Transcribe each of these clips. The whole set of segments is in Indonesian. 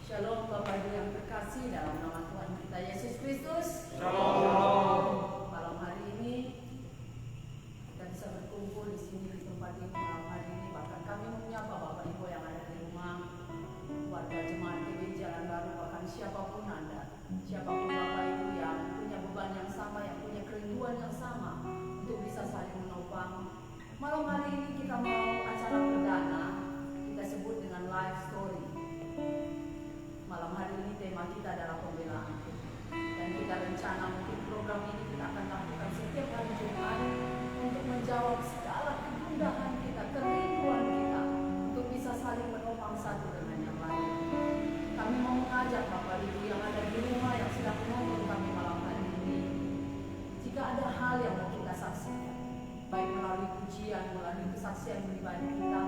Shalom Bapak Ibu yang terkasih dalam nama Tuhan kita Yesus Kristus. Shalom. Malam hari ini kita bisa berkumpul di sini di tempat ini malam hari ini. Bahkan kami menyapa Bapak Ibu yang ada di rumah, warga jemaat GBI Jalan Baru, bahkan siapapun Anda, siapapun Bapak Ibu yang punya beban yang sama, yang punya kerinduan yang sama untuk bisa saling menopang. Malam hari ini kita mau acara perdana, kita sebut dengan life story. Malam hari ini tema kita adalah pembelaan, dan kita rencana mungkin program ini kita akan lakukan setiap hari Jumat untuk menjawab segala kegundahan kita, kerinduan kita untuk bisa saling menopang satu dengan yang lain. Kami mau mengajak Bapak Ibu yang ada di rumah yang sedang menonton kami malam hari ini, jika ada hal yang mau kita saksikan, baik melalui pujian, melalui kesaksian pribadi kita,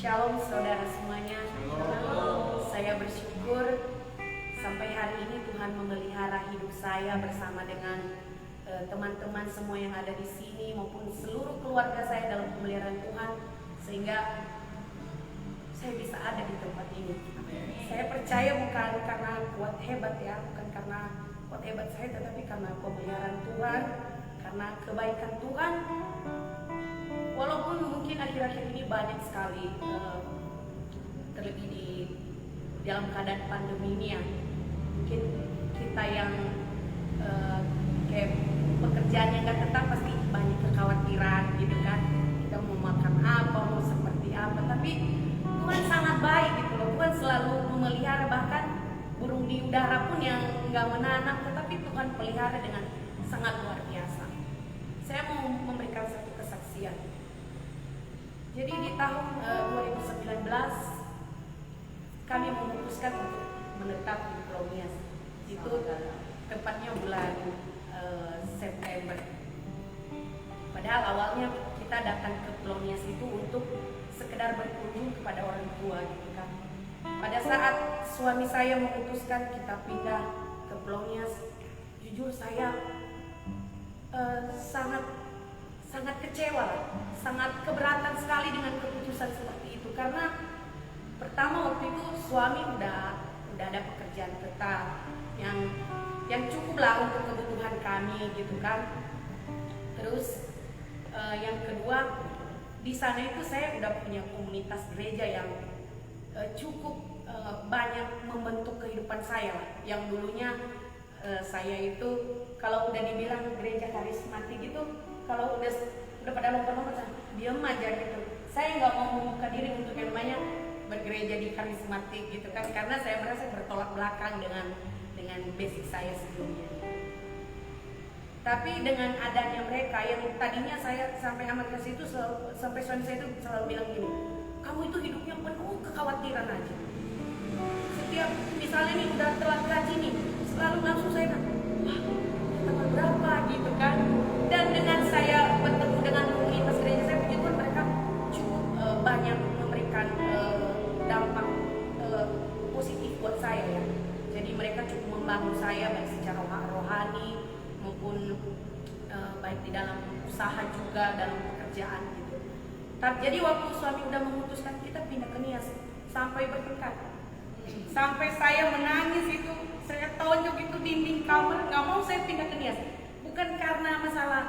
Shalom saudara semuanya. Saya bersyukur sampai hari ini Tuhan memelihara hidup saya bersama dengan teman-teman semua yang ada di sini maupun seluruh keluarga saya dalam pemeliharaan Tuhan, sehingga saya bisa ada di tempat ini. Saya percaya bukan karena kuat hebat ya, bukan karena kuat hebat saya, tetapi karena pemeliharaan Tuhan, karena kebaikan Tuhan. Walaupun mungkin akhir-akhir ini banyak sekali terlebih di dalam keadaan pandemi ini ya, mungkin kita yang kayak pekerjaan yang gak tetap pasti banyak kekhawatiran gitu kan, kita mau makan apa, mau seperti apa. Tapi Tuhan sangat baik gitu loh. Tuhan selalu memelihara, bahkan burung di udara pun yang gak menanam, tetapi Tuhan pelihara dengan sangat luar biasa. Saya mau memberikan satu kesaksian. Jadi di tahun 2019 kami memutuskan untuk menetap di Pulau Nias. Itu tepatnya bulan September. Padahal awalnya kita datang ke Pulau Nias itu untuk sekedar berkunjung kepada orang tua gitu kan. Pada saat suami saya memutuskan kita pindah ke Pulau Nias, jujur saya sangat kecewa, sangat keberatan sekali dengan keputusan seperti itu. Karena pertama waktu itu suami udah ada pekerjaan tetap yang cukup lah untuk kebutuhan kami gitu kan. Terus yang kedua, di sana itu saya udah punya komunitas gereja yang cukup banyak membentuk kehidupan saya lah. Yang dulunya saya itu kalau udah dibilang gereja karismatik gitu, kalau udah pada lompat-lompat diam aja gitu. Saya nggak mau membuka diri untuk yang namanya bergereja di karismatik gitu kan, karena saya merasa bertolak belakang dengan basic saya sebelumnya. Tapi dengan adanya mereka yang tadinya saya sampai amat ke situ, sampai suami saya itu selalu bilang gini, kamu itu hidupnya penuh kekhawatiran aja. Setiap misalnya nih udah telat gaji nih, selalu langsung saya bilang, wah tanggal berapa gitu kan. Dan dengan saya bertemu dengan komunitas gereja saya, puji Tuhan mereka cukup banyak memberikan dampak positif buat saya ya. Jadi mereka cukup membantu saya baik secara rohani maupun baik di dalam usaha juga, dalam pekerjaan gitu. Jadi waktu suami udah memutuskan kita pindah ke Nias, sampai bertengkar, sampai saya menangis itu, saya tonjok itu dinding kamar, nggak mau saya pindah ke Nias. Bukan karena masalah,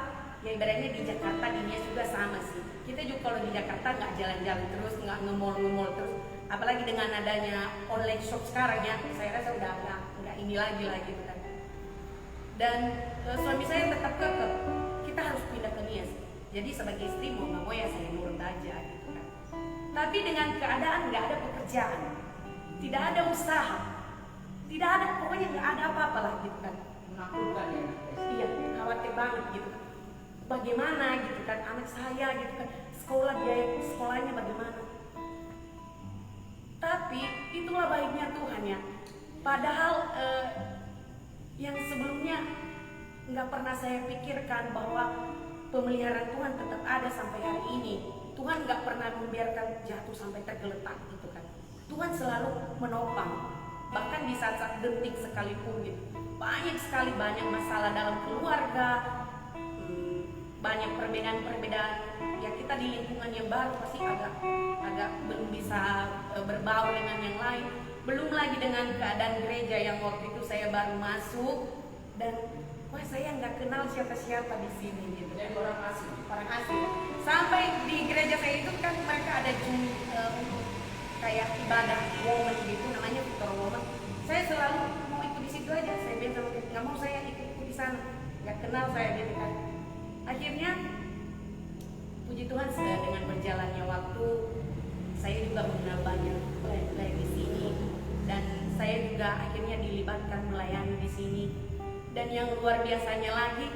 ya ibaratnya di Jakarta, di Nias juga sama sih. Kita juga kalau di Jakarta nggak jalan-jalan terus, nggak nge-mall terus. Apalagi dengan adanya online shop sekarang ya, saya rasa udah nggak ini lagi gitu kan. Dan suami saya tetap kekeh, kita harus pindah ke Nias. Jadi sebagai istri mau nggak mau ya saya nurut aja gitu kan. Tapi dengan keadaan nggak ada pekerjaan, tidak ada usaha, tidak ada, pokoknya nggak ada apa-apa lah gitu kan. Menakutkan ya. Iya, khawatir banget gitu. Bagaimana gitu kan anak saya gitu kan, biaya sekolahnya bagaimana. Tapi itulah baiknya Tuhan ya. Padahal yang sebelumnya nggak pernah saya pikirkan bahwa pemeliharaan Tuhan tetap ada sampai hari ini. Tuhan nggak pernah membiarkan jatuh sampai tergeletak gitu kan. Tuhan selalu menopang, bahkan di saat-saat genting sekalipun gitu. Banyak masalah dalam keluarga, banyak perbedaan ya, kita di lingkungan yang baru pasti agak belum bisa berbaur dengan yang lain. Belum lagi dengan keadaan gereja yang waktu itu saya baru masuk dan wah saya nggak kenal siapa-siapa di sini gitu. Jadi orang asing. Sampai di gereja saya itu kan mereka ada untuk kayak ibadah woman gitu, namanya Victor Woman. Saya selalu mau ikut di situ aja. Saya bilang sama dia, nggak mau saya ikut di sana, nggak kenal saya gitu kan. Akhirnya puji Tuhan dengan berjalannya waktu saya juga mengenal banyak pelayan di sini dan saya juga akhirnya dilibatkan melayani di sini. Dan yang luar biasanya lagi,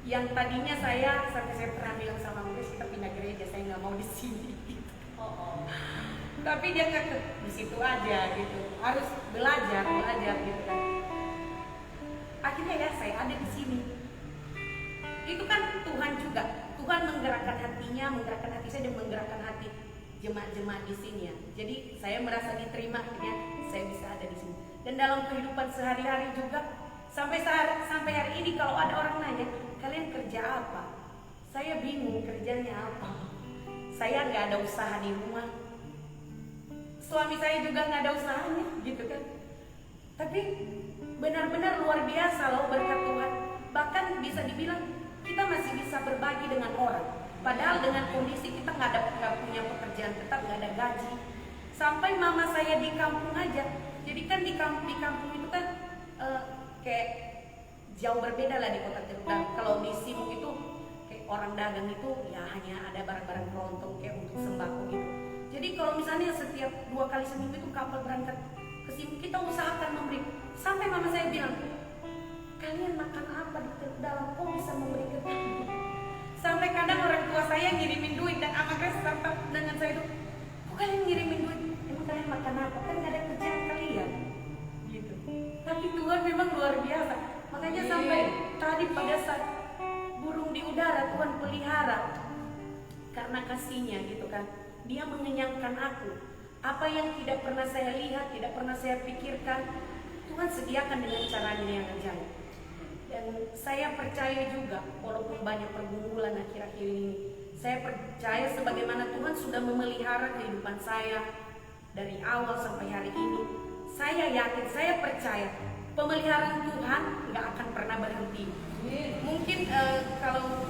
yang tadinya saya sampai saya pernah bilang sama Muris, kita pindah gereja, saya nggak mau di sini. Tapi dia kekeh di situ aja gitu, harus belajar gitu kan. Akhirnya ya saya ada di sini. Itu kan Tuhan juga, Tuhan menggerakkan hatinya, menggerakkan hati saya dan menggerakkan hati jemaat jemaat di sini ya. Jadi saya merasa diterima, akhirnya saya bisa ada di sini. Dan dalam kehidupan sehari-hari juga sampai hari ini kalau ada orang nanya, kalian kerja apa? Saya bingung kerjanya apa. Saya nggak ada usaha di rumah. Suami saya juga nggak ada usahanya, gitu kan. Tapi benar-benar luar biasa loh berkat Tuhan. Bahkan bisa dibilang kita masih bisa berbagi dengan orang. Padahal dengan kondisi kita nggak punya pekerjaan tetap, nggak ada gaji. Sampai mama saya di kampung aja. Jadi kan di kampung itu kan kayak jauh berbeda lah di kota Tegal. Kalau di Simuk itu kayak orang dagang itu ya hanya ada barang-barang kelontong kayak untuk sembako gitu. Jadi kalau misalnya setiap 2 kali seminggu itu kapal berangkat ke Simuk, kita usahakan memberi. Sampai mama saya bilang, kalian makan apa di dalam, kok bisa memberi ke kami? Sampai kadang orang tua saya ngirimin duit dan Ama Grace sampai dengan saya itu, kok kalian ngirimin duit? Emang kalian makan apa? Kan gak ada kerjaan kalian gitu. Tapi Tuhan memang luar biasa. Makanya sampai tadi pada saat burung di udara Tuhan pelihara karena kasihnya gitu kan. Dia mengenyangkan aku. Apa yang tidak pernah saya lihat, tidak pernah saya pikirkan, Tuhan sediakan dengan caranya yang ajaib. Dan saya percaya juga, walaupun banyak pergumulan akhir-akhir ini, saya percaya sebagaimana Tuhan sudah memelihara kehidupan saya dari awal sampai hari ini. Saya yakin, saya percaya pemeliharaan Tuhan nggak akan pernah berhenti. Mungkin kalau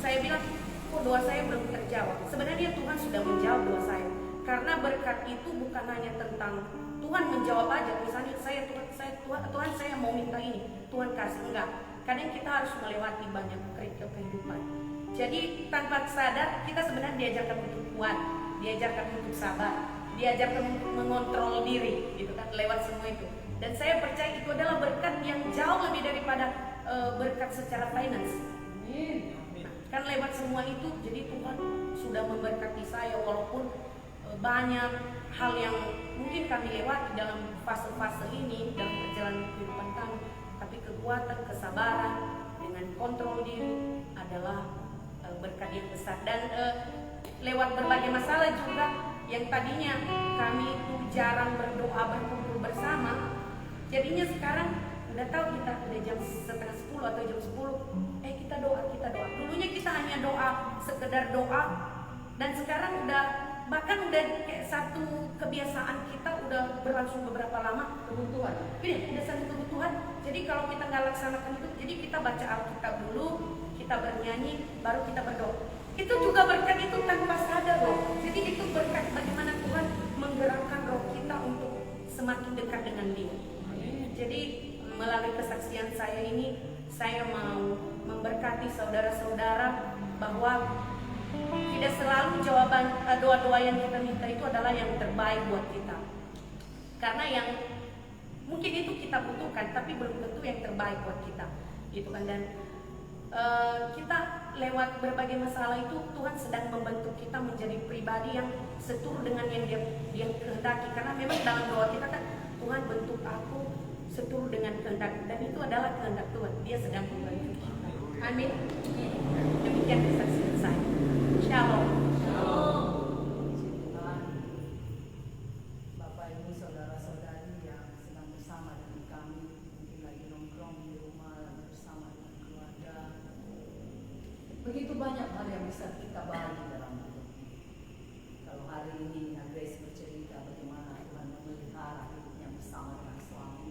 saya bilang, kok doa saya belum terjawab, sebenarnya Tuhan sudah menjawab doa saya. Karena berkat itu bukan hanya tentang Tuhan menjawab aja, misalnya Tuhan saya mau minta ini, Tuhan kasih, enggak. Kadang kita harus melewati banyak kehidupan. Jadi tanpa sadar kita sebenarnya diajarkan untuk kuat, diajarkan untuk sabar, diajarkan untuk mengontrol diri, gitu kan, lewat semua itu. Dan saya percaya itu adalah berkat yang jauh lebih daripada berkat secara finance. Kan lewat semua itu, jadi Tuhan sudah memberkati saya walaupun banyak hal yang mungkin kami lewati dalam fase-fase ini dalam perjalanan kehidupan kami, tapi kekuatan, kesabaran dengan kontrol diri adalah berkat yang besar. Dan lewat berbagai masalah juga yang tadinya kami itu jarang berdoa berkumpul bersama, jadinya sekarang udah tahu kita udah jam 9:30 atau jam 10 kita doa. Dulunya kita hanya doa, sekedar doa, dan sekarang bahkan udah kayak satu kebiasaan kita, udah berlangsung beberapa lama, Kebutuhan. udah satu kebutuhan. Jadi kalau kita nggak laksanakan itu, jadi kita baca Alkitab dulu, kita bernyanyi, baru kita berdoa. Itu juga berkat itu tanpa sadar loh. Jadi itu berkat bagaimana Tuhan menggerakkan roh kita untuk semakin dekat dengan Dia. Jadi melalui kesaksian saya ini, saya mau memberkati saudara-saudara bahwa tidak selalu jawaban doa-doa yang kita minta itu adalah yang terbaik buat kita. Karena yang mungkin itu kita butuhkan, tapi belum tentu yang terbaik buat kita. Gitu kan. Dan kita lewat berbagai masalah itu Tuhan sedang membentuk kita menjadi pribadi yang seturut dengan yang dia kehendaki. Karena memang dalam doa kita kan, Tuhan bentuk aku seturut dengan kehendak, dan itu adalah kehendak Tuhan. Dia sedang membentuk kita. Amin. Demikian kesaksian saya. Shalom. Tuhan, Bapak Ibu saudara-saudari yang sedang bersama dengan kami, mungkin lagi nongkrong di rumah, lagi bersama dengan keluarga. Begitu banyak hal yang bisa kita bagi dalam hidup ini. Kalau hari ini Grace bercerita bagaimana Tuhan memelihara hidupnya bersama dengan suami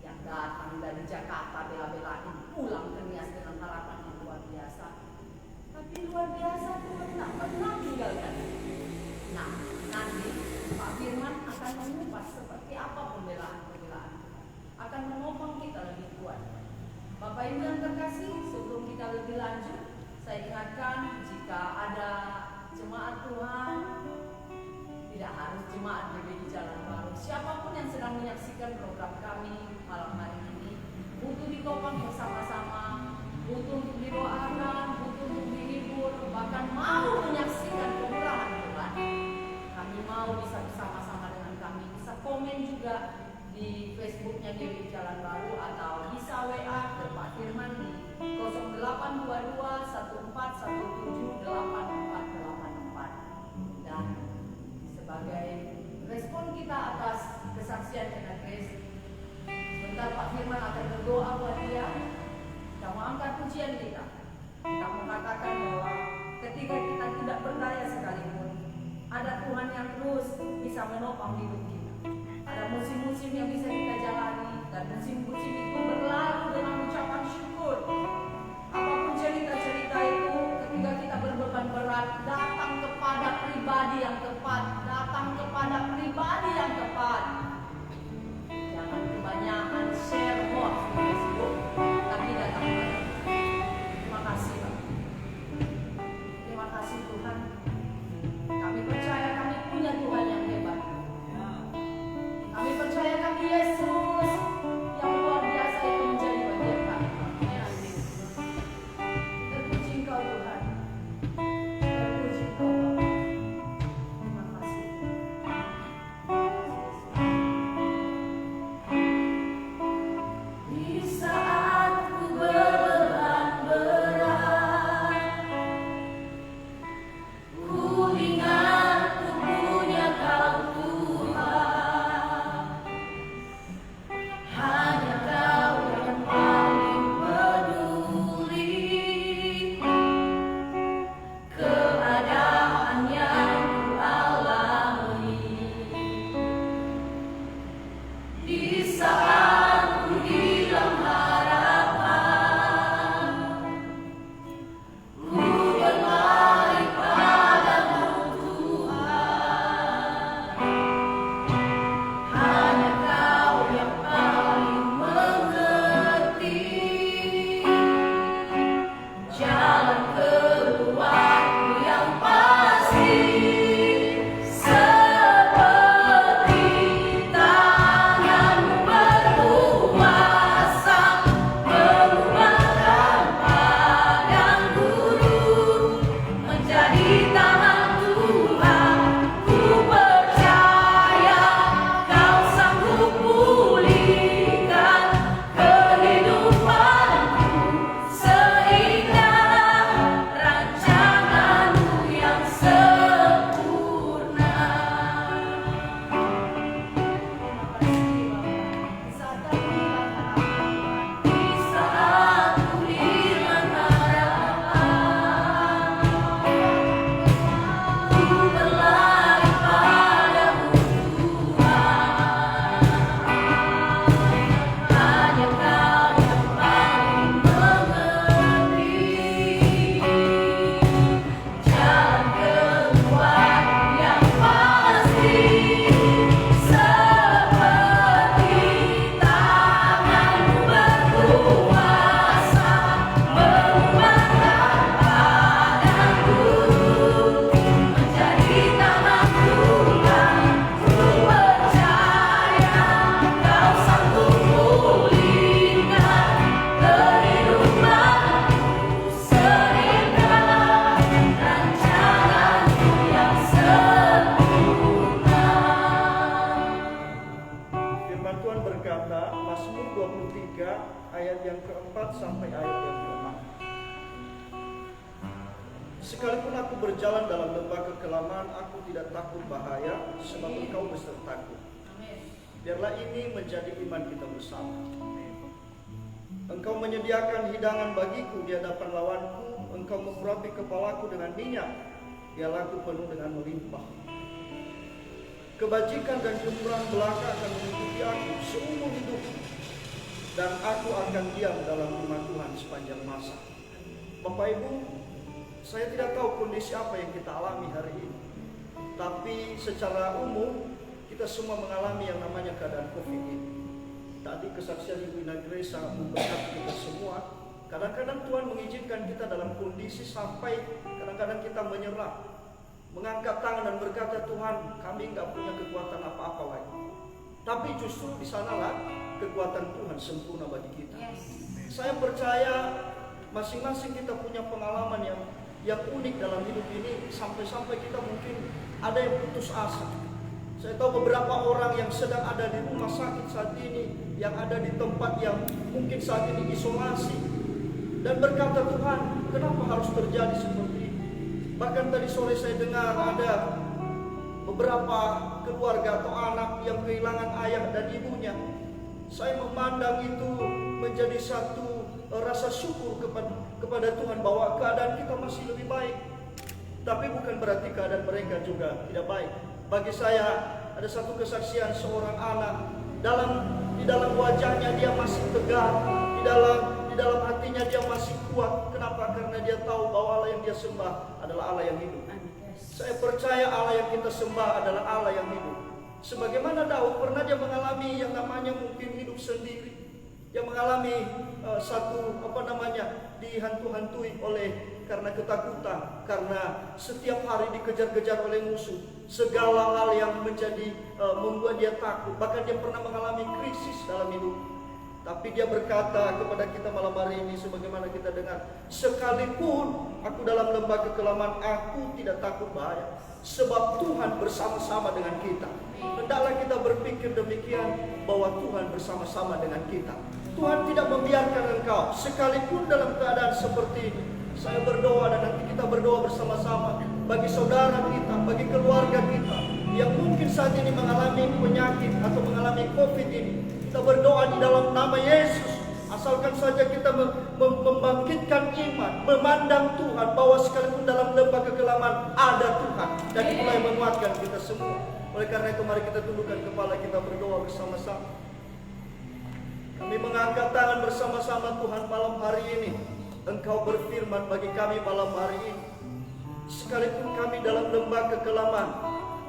yang datang dari Jakarta bela-belain pulang ke Nias dengan harapan yang luar biasa. Tapi luar biasa, Tuhan tak pernah tinggalkan. Nah, nanti Pak Firman akan mengupas seperti apa pembelaan-pembelaan Tuhan, akan menopang kita lebih kuat. Bapak Ibu yang terkasih, sebelum kita lebih lanjut, saya ingatkan jika ada jemaat Tuhan, tidak harus jemaat GBI Jalan Baru, siapapun yang sedang menyaksikan program kami malam hari ini, butuh ditopang bersama-sama, butuh untuk didoakan, butuh untuk dihibur, bahkan mau menyaksikan kemurahan Tuhan, kami mau bisa bersama-sama dengan kami. Bisa komen juga di Facebooknya GBI Jalan Baru, atau bisa WA ke Pak Firman di 0822 1417 8484. Dan sebagai kasihan karena Grace. Sebentar Pak Firman akan berdoa buat dia. Kita mau angkat pujian kita. Kita mengatakan bahwa ketika kita tidak berdaya sekalipun, ada Tuhan yang terus bisa menopang hidup kita. Ada musim-musim yang bisa kita jalani, dan musim-musim itu berlalu dengan ucapan syukur. Apapun cerita-cerita itu, ketika kita berbeban berat, datang kepada pribadi yang tepat, datang kepada pribadi yang tepat. Jangan kebanyakan share hoax di Facebook, tapi datang kepada Tuhan. Terima kasih Pak. Terima kasih Tuhan. Kami percaya kami punya Tuhan yang hebat. Kami percaya kami Yesus yang luar biasa itu menjadi bagian kami. Terpuji Engkau Tuhan. Terpuji Engkau Bapa. Terima kasih. Di saat ku berbeban berat, ku ingat ku punya Kau Tuhan. Hanya Kau yang paling peduli keadaan yang ku alami. Di saat ku hilang harapan, ku berlari padamu Tuhan. Hanya Kau yang paling mengerti jalan keluarku yang pasti. Seperti tangan-Mu berkuasa mengubahkan padang gurun menjadi taman Tuhan. Ku percaya Kau sanggup pulihkan kehidupanku seindah rancangan-Mu yang sempurna. Di saat ku hilang harapan, ku berlari padamu Tuhan. Hanya Kau yang paling mengerti jalan keluar yang pasti. Seperti tangan-Mu berkuasa mengubahkan padang gurun menjadi taman Tuhan. Ku percaya Kau sanggup pulihkan kehidupanku seindah rancangan-Mu yang sempurna. Firman Tuhan berkata, Mazmur 23 ayat yang keempat sampai ayat yang keenam. Sekalipun aku berjalan dalam lembah kekelaman, aku tidak takut bahaya, sebab Engkau besertaku. Biarlah ini menjadi iman kita bersama. Engkau menyediakan hidangan bagiku di hadapan lawanku, Engkau mengurapi kepalaku dengan minyak, dialaku penuh dengan melimpah. Kebajikan dan kemurahan belaka akan mengikuti aku seumur hidupku, dan aku akan diam dalam rumah Tuhan sepanjang masa. Bapak Ibu, saya tidak tahu kondisi apa yang kita alami hari ini, tapi secara umum kita semua mengalami yang namanya keadaan COVID ini. Tadi kesaksian Ibu Ina Grace sangat memberkati kita semua. Kadang-kadang Tuhan mengizinkan kita dalam kondisi sampai kadang-kadang kita menyerah, mengangkat tangan dan berkata, Tuhan, kami nggak punya kekuatan apa-apa lagi. Tapi justru di sanalah kekuatan Tuhan sempurna bagi kita. Saya percaya masing-masing kita punya pengalaman yang unik dalam hidup ini, sampai-sampai kita mungkin ada yang putus asa. Saya tahu beberapa orang yang sedang ada di rumah sakit saat ini, yang ada di tempat yang mungkin saat ini isolasi, dan berkata, Tuhan, kenapa harus terjadi seperti ini? Bahkan tadi sore saya dengar ada beberapa keluarga atau anak yang kehilangan ayah dan ibunya. Saya memandang itu menjadi satu rasa syukur kepada Tuhan bahwa keadaan kita masih lebih baik. Tapi bukan berarti keadaan mereka juga tidak baik. Bagi saya ada satu kesaksian seorang anak, di dalam wajahnya dia masih tegar, di dalam hatinya dia masih kuat. Kenapa? Karena dia tahu bahwa Allah yang dia sembah adalah Allah yang hidup. Saya percaya Allah yang kita sembah adalah Allah yang hidup. Sebagaimana Daud pernah dia mengalami yang namanya mungkin hidup sendiri. Dia mengalami dihantu-hantui karena ketakutan, karena setiap hari dikejar-kejar oleh musuh. Segala hal yang membuat dia takut. Bahkan dia pernah mengalami krisis dalam hidup. Tapi dia berkata kepada kita malam hari ini, sebagaimana kita dengar, sekalipun aku dalam lembah kekelaman, aku tidak takut bahaya, sebab Tuhan bersama-sama dengan kita. Hendaklah kita berpikir demikian, bahwa Tuhan bersama-sama dengan kita. Tuhan tidak membiarkan engkau, sekalipun dalam keadaan seperti ini. Saya berdoa dan nanti kita berdoa bersama-sama bagi saudara kita, bagi keluarga kita yang mungkin saat ini mengalami penyakit atau mengalami COVID ini. Kita berdoa di dalam nama Yesus, asalkan saja kita membangkitkan iman, memandang Tuhan bahwa sekalipun dalam lembah kegelapan ada Tuhan, dan mulai menguatkan kita semua. Oleh karena itu mari kita tundukkan kepala kita berdoa bersama-sama. Kami mengangkat tangan bersama-sama Tuhan malam hari ini. Engkau berfirman bagi kami malam hari ini, sekalipun kami dalam lembah kegelapan,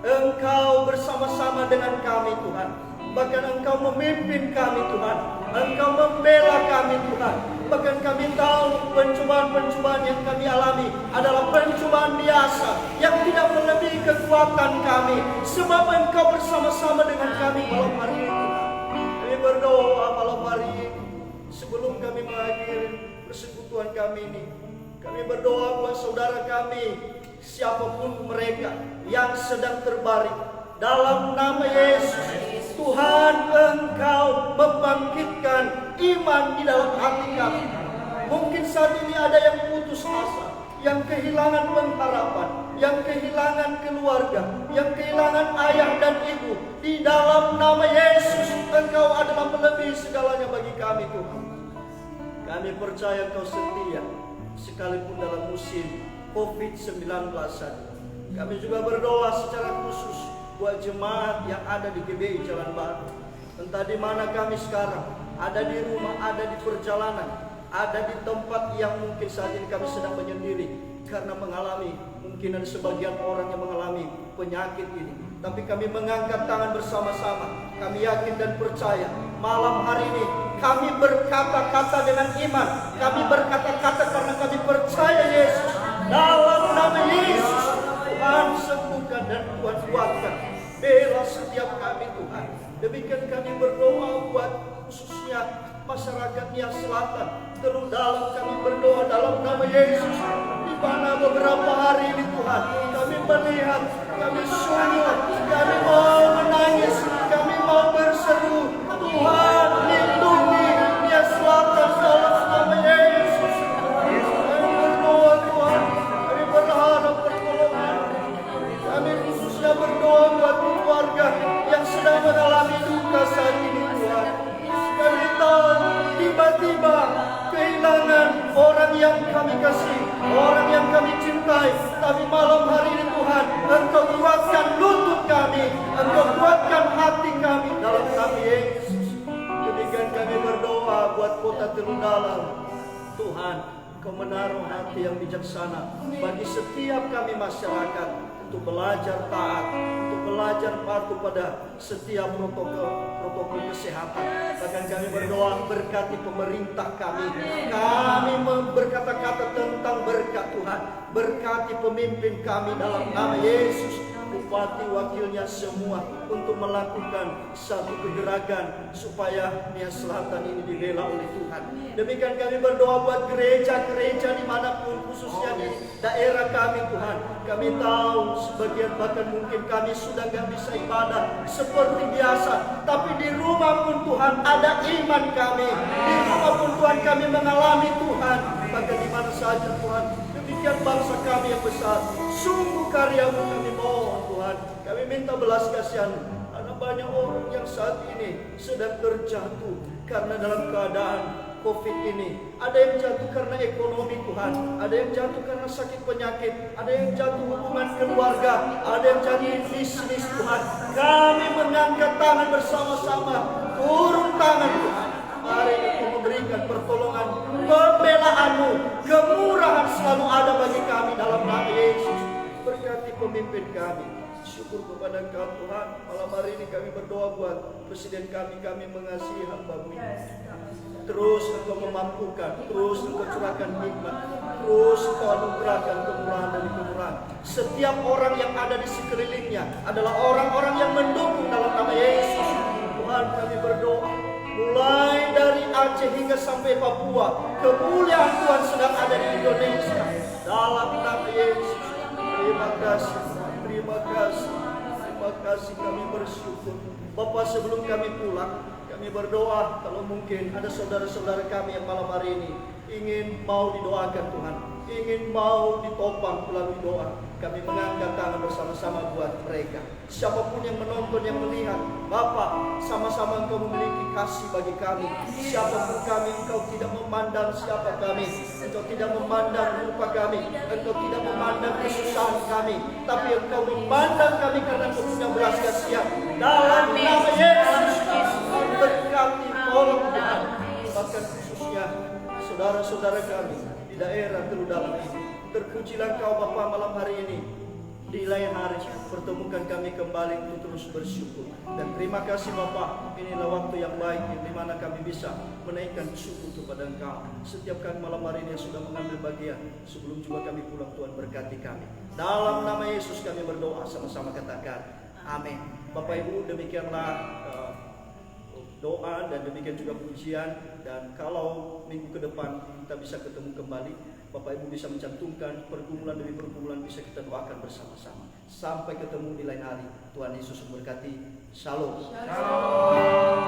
Engkau bersama-sama dengan kami Tuhan. Bahkan Engkau memimpin kami Tuhan, Engkau membela kami Tuhan. Bahkan kami tahu pencobaan-pencobaan yang kami alami adalah pencobaan biasa yang tidak melebihi kekuatan kami, sebab Engkau bersama-sama dengan kami malam hari ini Tuhan. Kami berdoa malam hari ini, sebelum kami mengakhiri persekutuan kami ini, kami berdoa buat saudara kami, siapapun mereka yang sedang terbaring, dalam nama Yesus, Tuhan Engkau membangkitkan iman di dalam hati kami. Mungkin saat ini ada yang putus asa, yang kehilangan pengharapan, yang kehilangan keluarga, yang kehilangan ayah dan ibu. Di dalam nama Yesus, Engkau adalah melebihi segalanya bagi kami Tuhan. Kami percaya Engkau setia, sekalipun dalam musim COVID-19 saja. Kami juga berdoa secara khusus buat jemaat yang ada di GBI Jalan Baru. Entah di mana kami sekarang, ada di rumah, ada di perjalanan, ada di tempat yang mungkin saat ini kami sedang menyendiri karena mengalami, mungkin ada sebagian orang yang mengalami penyakit ini. Tapi kami mengangkat tangan bersama-sama. Kami yakin dan percaya malam hari ini kami berkata-kata dengan iman. Kami berkata-kata karena kami percaya Yesus. Dalam nama Yesus, Tuhan sembuhkan dan Tuhan kuatkan. Bela setiap kami Tuhan. Demikian kami berdoa buat khususnya masyarakat Nia Selatan. Terus dalam kami berdoa dalam nama Yesus. Di mana beberapa hari ini Tuhan, kami melihat, kami sungguh, kami mau menangis, kami mau berseru, Tuhan lindungi Nia Selatan dalam nama Yesus. Kami berdoa Tuhan, kami berharap pertolongan. Kami khususnya berdoa buat keluarga yang sedang mengalami duka saat ini Tuhan. Kami tahu tiba-tiba kehilangan orang yang kami kasih, orang yang kami cintai. Tapi malam hari ini Tuhan, Engkau kuatkan lutut kami, Engkau kuatkan hati kami dalam nama Yesus. Demikian kami berdoa buat kota Telundalam. Tuhan, Engkau menaruh hati yang bijaksana bagi setiap kami masyarakat untuk belajar taat, untuk belajar patuh pada setiap protokol kesehatan. Bahkan kami berdoa berkati pemerintah kami. Kami berkata-kata tentang berkat Tuhan. Berkati pemimpin kami dalam nama Yesus. Bupati wakilnya semua untuk melakukan satu kegerakan supaya Nia Selatan ini dibela oleh Tuhan. Demikian kami berdoa buat gereja-gereja dimanapun, khususnya di daerah kami Tuhan. Kami tahu sebagian bahkan mungkin kami sudah gak bisa ibadah seperti biasa, tapi di rumah pun Tuhan ada iman kami. Di rumah pun Tuhan kami mengalami Tuhan. Bahkan di mana saja Tuhan. demikian bangsa kami yang besar. Sungguh karyamu kami mohon Tuhan. Kami minta belas kasihan. Karena banyak orang yang saat ini sedang terjatuh karena dalam keadaan COVID ini. Ada yang jatuh karena ekonomi Tuhan, ada yang jatuh karena sakit penyakit, ada yang jatuh hubungan keluarga, ada yang jatuh bisnis Tuhan. Kami mengangkat tangan bersama-sama, turun tangan Tuhan. Mari Engkau memberikan pertolongan, pembelaan-Mu, kemurahan selalu ada bagi kami dalam nama Yesus. Berkati pemimpin kami. Syukur kepada Engkau Tuhan. Malam hari ini kami berdoa buat presiden kami mengasihi hamba-Mu. Terus Engkau memampukan, terus Engkau curahkan hikmat, terus Engkau anugerahkan kemurahan demi kemurahan. Setiap orang yang ada di sekelilingnya adalah orang-orang yang mendukung dalam nama Yesus. Tuhan, kami berdoa, mulai dari Aceh hingga sampai Papua, kemuliaan Tuhan sedang ada di Indonesia. Dalam nama Yesus, terima kasih, terima kasih, terima kasih, kami bersyukur. Bapak, sebelum kami pulang, kami berdoa kalau mungkin ada saudara-saudara kami yang malam hari ini ingin mau didoakan Tuhan, ingin mau ditopang melalui doa. Kami mengangkat tangan bersama-sama buat mereka. Siapapun yang menonton, yang melihat, Bapak, sama-sama Engkau memiliki kasih bagi kami. Siapapun kami, Engkau tidak memandang siapa kami. Engkau tidak memandang rupa kami. Engkau tidak memandang kesusahan kami. Tapi Engkau memandang kami karena Engkau punya belas kasihan. Dalam nama Yesus, berkati, tolong Tuhan. Bahkan khususnya saudara-saudara kami di daerah Terudalang ini. Terpujilah Engkau Bapa malam hari ini. Di lain hari pertemukan kami kembali untuk terus bersyukur. Dan terima kasih Bapa, inilah waktu yang baik di mana kami bisa menaikkan syukur kepada Engkau. Setiap kali malam hari ini yang sudah mengambil bagian, sebelum juga kami pulang, Tuhan berkati kami. Dalam nama Yesus kami berdoa, sama-sama katakan amin. Bapak Ibu, demikianlah doa dan demikian juga pujian. Dan kalau minggu ke depan kita bisa ketemu kembali, Bapak Ibu bisa mencantumkan pergumulan demi pergumulan, bisa kita doakan bersama-sama. Sampai ketemu di lain hari. Tuhan Yesus memberkati. Shalom. Shalom.